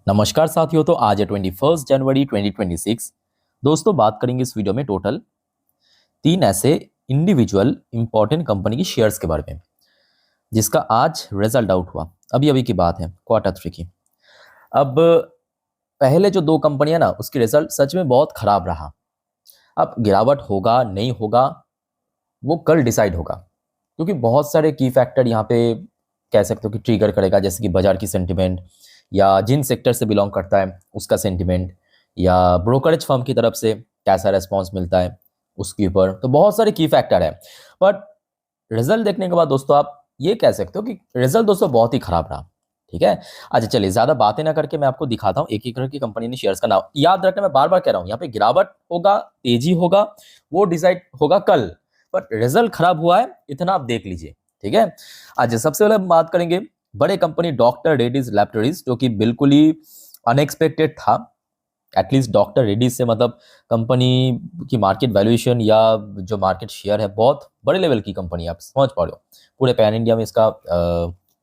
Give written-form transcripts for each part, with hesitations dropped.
नमस्कार साथियों। तो आज है 21 जनवरी 2026। दोस्तों बात करेंगे इस वीडियो में टोटल 3 ऐसे इंडिविजुअल इंपॉर्टेंट कंपनी की शेयर्स के बारे में जिसका आज रिजल्ट आउट हुआ। अभी अभी की बात है Q3 की। अब पहले जो 2 कंपनियां ना उसकी रिजल्ट सच में बहुत खराब रहा। अब गिरावट होगा नहीं होगा वो कल डिसाइड होगा, क्योंकि बहुत सारे की फैक्टर यहाँ पे कह सकते हो कि ट्रिगर करेगा, जैसे कि बाजार की सेंटिमेंट या जिन सेक्टर से बिलोंग करता है उसका सेंटिमेंट या ब्रोकरेज फर्म की तरफ से कैसा रेस्पॉन्स मिलता है उसके ऊपर। तो बहुत सारे की फैक्टर है, बट रिजल्ट देखने के बाद दोस्तों आप ये कह सकते हो कि रिजल्ट दोस्तों बहुत ही खराब रहा। ठीक है, अच्छा चलिए ज़्यादा बातें ना करके मैं आपको दिखाता हूँ एक एक करके कंपनी ने शेयर्स का नाम। याद रखना, मैं बार बार कह रहा हूँ, यहाँ पे गिरावट होगा तेजी होगा वो डिसाइड होगा कल, बट रिजल्ट खराब हुआ है इतना आप देख लीजिए। ठीक है, आज सबसे पहले हम बात करेंगे बड़े कंपनी डॉक्टर रेड्डीज लैबोरेटरीज, जो कि बिल्कुल ही अनएक्सपेक्टेड था। एटलीस्ट डॉक्टर रेड्डीज से मतलब कंपनी की मार्केट वैल्यूएशन या जो मार्केट शेयर है बहुत बड़े लेवल की कंपनी, आप समझ पा रहे हो। पूरे पैन इंडिया में इसका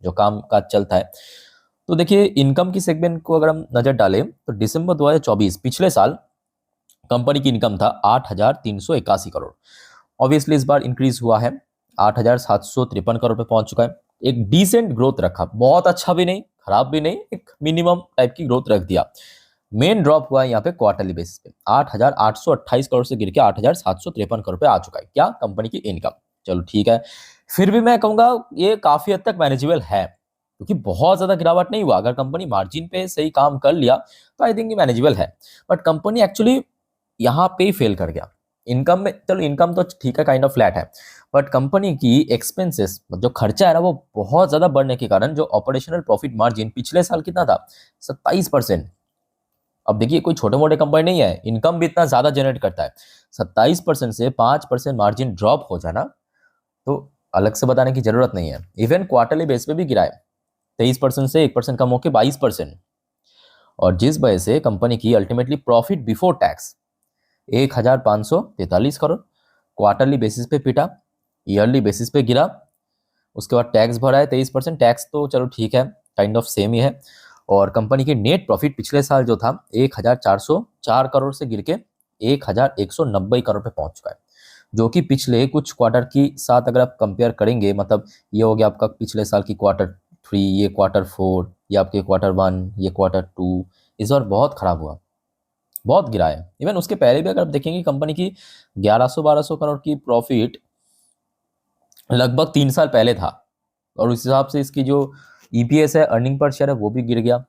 जो काम काज चलता है। तो देखिए इनकम की सेगमेंट को अगर हम नजर डालें तो दिसंबर 2024 पिछले साल कंपनी की इनकम था 8,381 करोड़। ऑब्वियसली इस बार इंक्रीज हुआ है, 8,753 करोड़ पे पहुंच चुका है। एक डिसेंट ग्रोथ रखा, बहुत अच्छा भी नहीं खराब भी नहीं, एक मिनिमम टाइप की ग्रोथ रख दिया। मेन ड्रॉप हुआ है यहाँ पे क्वार्टरली बेसिस पे 8,828 करोड़ से गिर के 8,753 करोड़ पे आ चुका है क्या कंपनी की इनकम। चलो ठीक है, फिर भी मैं कहूंगा ये काफी हद तक मैनेजेबल है, क्योंकि बहुत ज्यादा गिरावट नहीं हुआ। अगर कंपनी मार्जिन पे सही काम कर लिया तो आई थिंक ये मैनेजेबल है। बट कंपनी एक्चुअली यहाँ पे ही फेल कर गया। इनकम में चलो इनकम तो ठीक है, काइंड ऑफ फ्लैट है, बट कंपनी की एक्सपेंसेस जो खर्चा है ना वो बहुत ज्यादा बढ़ने के कारण जो ऑपरेशनल प्रॉफिट मार्जिन पिछले साल कितना था, 27%। अब देखिए कोई छोटे मोटे कंपनी नहीं है, इनकम भी इतना ज्यादा जनरेट करता है। 27% से 5% मार्जिन ड्रॉप हो जाना तो अलग से बताने की जरूरत नहीं है। इवन क्वार्टरली बेस पे भी गिरा है, 23% से 1% कम होकर 22%। और जिस वजह से कंपनी की ultimately profit before tax 1,543 crore quarterly basis पे पिटा, ईयरली बेसिस पे गिरा। उसके बाद टैक्स भरा है 23%। टैक्स तो चलो ठीक है, काइंड ऑफ सेम ही है। और कंपनी के नेट प्रॉफिट पिछले साल जो था 1,404 करोड़ से गिर के 1,190 करोड़ पे पहुंच चुका है, जो कि पिछले कुछ क्वार्टर की साथ अगर आप कंपेयर करेंगे, मतलब ये हो गया आपका पिछले साल की Q3, ये Q4, ये आपके Q1, ये Q2, इस बार बहुत खराब हुआ, बहुत गिरा है। इवन उसके पहले भी अगर आप देखेंगे कंपनी की 1100-1200 करोड़ की प्रॉफिट लगभग 3 साल पहले था, और उस हिसाब से इसकी जो ईपीएस है, अर्निंग पर शेयर है, वो भी गिर गया।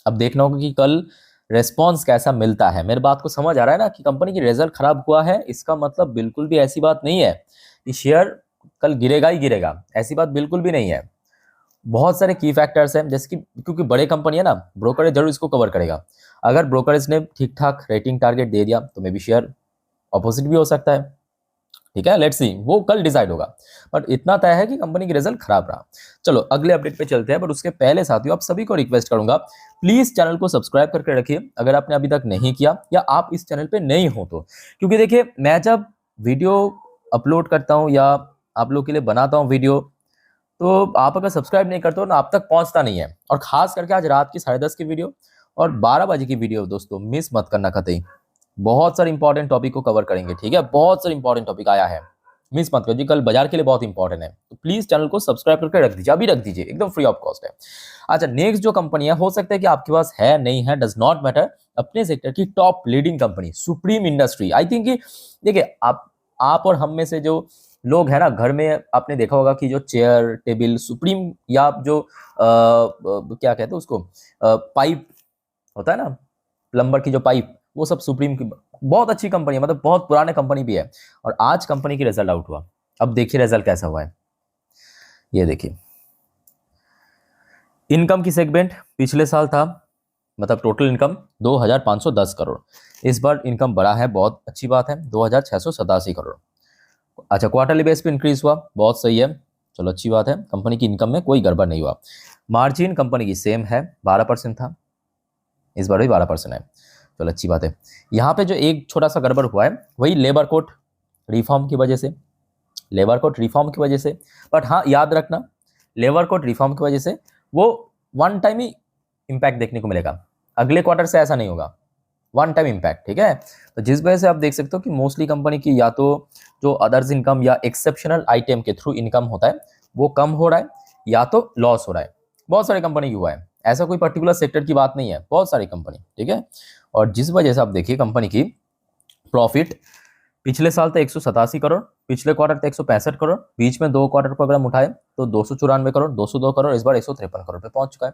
अब देखना होगा कि कल रेस्पॉन्स कैसा मिलता है। मेरे बात को समझ आ रहा है ना कि कंपनी की रिजल्ट खराब हुआ है इसका मतलब बिल्कुल भी ऐसी बात नहीं है कि शेयर कल गिरेगा ही गिरेगा, ऐसी बात बिल्कुल भी नहीं है। बहुत सारे की फैक्टर्स हैं, जैसे कि क्योंकि बड़े कंपनी है ना, ब्रोकरेज जरूर इसको कवर करेगा। अगर ब्रोकरेज ने ठीक ठाक रेटिंग टारगेट दे दिया तो मे बी शेयर अपोजिट भी हो सकता है। ठीक है, लेट्स सी, वो कल डिसाइड होगा। बट इतना तय है कि कंपनी की रिजल्ट खराब रहा। चलो अगले अपडेट पे चलते हैं, बट उसके पहले साथियों आप सभी को रिक्वेस्ट करूंगा, प्लीज चैनल को सब्सक्राइब करके रखिए अगर आपने अभी तक नहीं किया या आप इस चैनल पे नहीं हो तो। क्योंकि देखिए मैं जब वीडियो अपलोड करता हूँ या आप लोग के लिए बनाता हूँ वीडियो, तो आप अगर सब्सक्राइब नहीं करते हो ना आप तक पहुंचता नहीं है। और खास करके आज रात की 10:30 की वीडियो और 12 बजे की वीडियो दोस्तों मिस मत करना कतई। बहुत सारे इंपॉर्टेंट टॉपिक को कवर करेंगे। ठीक है, बहुत सारे इंपॉर्टेंट टॉपिक आया है, मिस मत करिए, कल बाजार के लिए बहुत इंपॉर्टेंट है। तो प्लीज चैनल को सब्सक्राइब करके रख दीजिए, अभी रख दीजिए, एकदम फ्री ऑफ कॉस्ट है। अच्छा नेक्स्ट जो कंपनी है, हो सकता है कि आपके पास है नहीं है, डज नॉट मैटर, अपने सेक्टर की top leading company supreme industry. I think कि देखिए आप और हम में से जो लोग हैं ना, घर में आपने देखा होगा कि जो चेयर टेबल सुप्रीम या जो क्या कहते हैं उसको, पाइप होता है ना, प्लम्बर की जो पाइप, वो सब सुप्रीम की बहुत अच्छी कंपनी है, मतलब बहुत पुराने कंपनी भी है। और आज कंपनी की रिजल्ट आउट हुआ। अब देखिए रिजल्ट कैसा हुआ है, ये देखिए। इनकम की सेगमेंट पिछले साल था, मतलब टोटल इनकम 2,510 करोड़। इस बार इनकम बढ़ा है, बहुत अच्छी बात है, 2,687 करोड़। अच्छा क्वार्टरली बेस पे इंक्रीज हुआ, बहुत सही है, चलो अच्छी बात है। कंपनी की इनकम में कोई गड़बड़ नहीं हुआ। मार्जिन कंपनी की सेम है, 12% था, इस बार भी 12% है, चलो अच्छी बात है। यहाँ पे जो एक छोटा सा गड़बड़ हुआ है वही लेबर कोड रिफॉर्म की वजह से, लेबर कोड रिफॉर्म की वजह से। बट हाँ याद रखना, लेबर कोड रिफॉर्म की वजह से वो वन टाइम ही इम्पैक्ट देखने को मिलेगा, अगले क्वार्टर से ऐसा नहीं होगा, वन टाइम इम्पैक्ट, ठीक है। तो जिस वजह से आप देख सकते हो कि मोस्टली कंपनी की या तो जो अदर्स इनकम या एक्सेप्शनल आइटम के थ्रू इनकम होता है वो कम हो रहा है या तो लॉस हो रहा है। बहुत सारी कंपनी की हुआ है, ऐसा कोई पर्टिकुलर सेक्टर की बात नहीं है, बहुत सारी कंपनी, ठीक है। और जिस वजह से आप देखिए कंपनी की प्रॉफिट पिछले साल था 187 करोड़, पिछले क्वार्टर था 165 करोड़, बीच में 2 क्वार्टर को अगर हम उठाए तो 294 करोड़, 202 करोड़, इस बार 153 करोड़ पे पहुंच चुका है।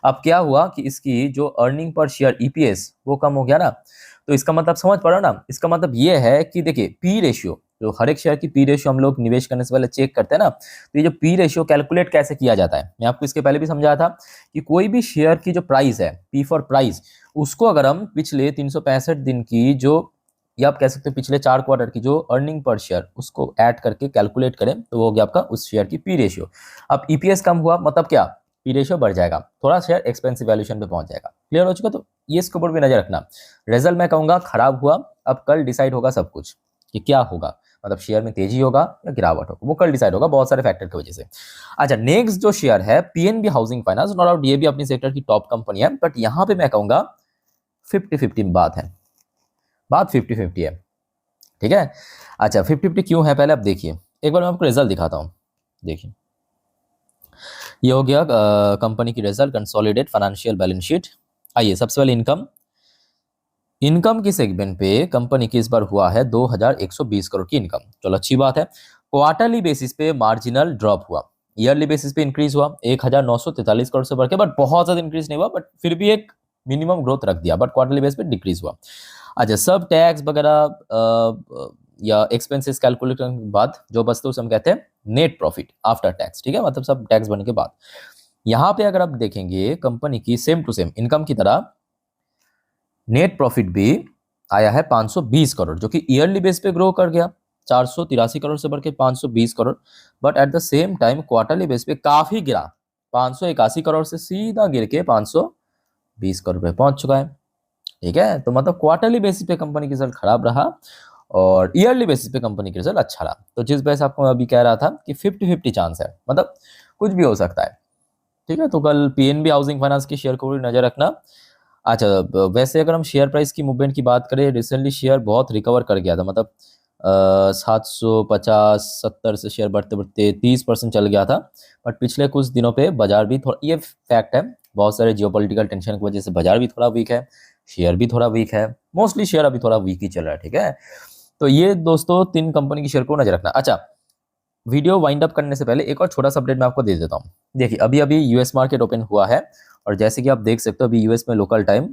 अब क्या हुआ कि इसकी जो अर्निंग पर शेयर ईपीएस वो कम हो गया ना, तो इसका मतलब समझ पा रहे हो ना, इसका मतलब ये है कि देखिए पी रेशियो, जो हर एक शेयर की पी रेशियो हम लोग निवेश करने से पहले चेक करते हैं ना, तो ये जो पी रेशियो कैलकुलेट कैसे किया जाता है, मैं आपको इसके पहले भी समझाया था कि कोई भी शेयर की जो प्राइस है, पी फॉर प्राइस, उसको अगर हम पिछले 365 दिन की जो, या आप कह सकते हो पिछले 4 क्वार्टर की जो अर्निंग पर शेयर उसको ऐड करके कैलकुलेट करें तो वो हो गया आपका उस शेयर की पी रेशियो। अब ईपीएस कम हुआ मतलब क्या, पी रेशियो बढ़ जाएगा, थोड़ा शेयर एक्सपेंसिव वैल्यूएशन पे पहुंच जाएगा। क्लियर हो चुका, तो ये इसके ऊपर भी नजर रखना। रिजल्ट मैं कहूंगा खराब हुआ, अब कल डिसाइड होगा सब कुछ कि क्या होगा, मतलब शेयर में तेजी होगा या गिरावट होगा, वो कल डिसाइड होगा बहुत सारे फैक्टर की वजह से। अच्छा, नेक्स्ट जो शेयर है PNB housing finance, no doubt ये भी अपनी सेक्टर की टॉप कंपनी है, बट यहाँ पे मैं कहूंगा 50-50 बात है, बात 50-50 है, ठीक है। अच्छा 50-50 क्यों है पहले आप देखिए, एक बार मैं आपको रिजल्ट दिखाता हूँ। देखिए ये हो गया कंपनी की result, consolidate financial balance sheet. आइए सबसे पहले इनकम, इनकम की सेगमेंट पे कंपनी की इस बार हुआ है 2120 करोड़ की इनकम, चलो अच्छी बात है। क्वार्टरली बेसिस पे मार्जिनल ड्रॉप हुआ, ईयरली बेसिस पे इंक्रीज हुआ 1943 करोड़ से बढ़ के, बट बहुत ज्यादा इंक्रीज नहीं हुआ, बट फिर भी एक मिनिमम ग्रोथ रख दिया, बट क्वार्टरली बेसिस पे डिक्रीज हुआ। अच्छा सब टैक्स वगैरह या एक्सपेंसेस कैलकुलेट करने के बाद जो बचते उसे हम कहते हैं नेट प्रॉफिट आफ्टर टैक्स, ठीक है, मतलब सब टैक्स बनने के बाद। यहाँ पे अगर आप देखेंगे कंपनी की सेम टू सेम इनकम की तरह नेट प्रॉफिट भी आया है 520 करोड़, जो कि ईयरली बेस पे ग्रो कर गया 483 करोड़ से बढ़ के 520 crore, but at the same time quarterly base पे काफी गिरा, 581 करोड़ से सीधा गिर के 520 करोड़ पे पहुंच चुका है, ठीक है। तो मतलब क्वार्टरली बेसिस पे कंपनी की रिजल्ट खराब रहा और ईयरली बेसिस पे कंपनी की रिजल्ट अच्छा रहा। तो जिस वजह से आपको मैं अभी कह रहा था कि 50-50 चांस है, मतलब कुछ भी हो सकता है, ठीक है। तो कल पीएनबी हाउसिंग फाइनेंस के शेयर को भी नजर रखना। अच्छा वैसे अगर हम शेयर प्राइस की मूवमेंट की बात करें, रिसेंटली शेयर बहुत रिकवर कर गया था, मतलब 750-70 से शेयर बढ़ते बढ़ते 30% चल गया था, बट पिछले कुछ दिनों पे बाजार भी थोड़ा, ये फैक्ट है, बहुत सारे जियोपॉलिटिकल टेंशन की वजह से बाजार भी थोड़ा वीक है, शेयर भी थोड़ा वीक है, मोस्टली शेयर अभी थोड़ा वीक ही चल रहा है, ठीक है। तो ये दोस्तों 3 कंपनी की शेयर को नजर रखना। अच्छा वीडियो वाइंड अप करने से पहले एक और छोटा सा अपडेट मैं आपको दे देता हूँ। देखिए अभी अभी यूएस मार्केट ओपन हुआ है और जैसे कि आप देख सकते हो अभी यूएस में लोकल टाइम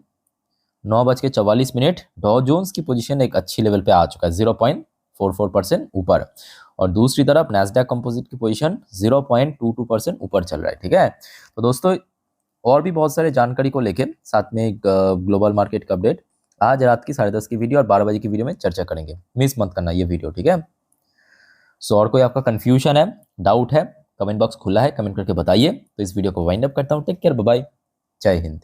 9:44, डॉ जोन्स की पोजीशन एक अच्छी लेवल पे आ चुका है 0.44% ऊपर, और दूसरी तरफ नैस्डैक कंपोजिट की पोजीशन 0.22% ऊपर चल रहा है, ठीक है। तो दोस्तों और भी बहुत सारे जानकारी को लेके साथ में ग्लोबल मार्केट का अपडेट आज रात की 10:30 की वीडियो और 12 बजे की वीडियो में चर्चा करेंगे, मिस मत करना ये वीडियो, ठीक है। सो और कोई आपका कंफ्यूजन है, डाउट है, कमेंट बॉक्स खुला है, कमेंट करके बताइए। तो इस वीडियो को वाइंड अप करता हूँ, टेक केयर, बाय बाय, जय हिंद।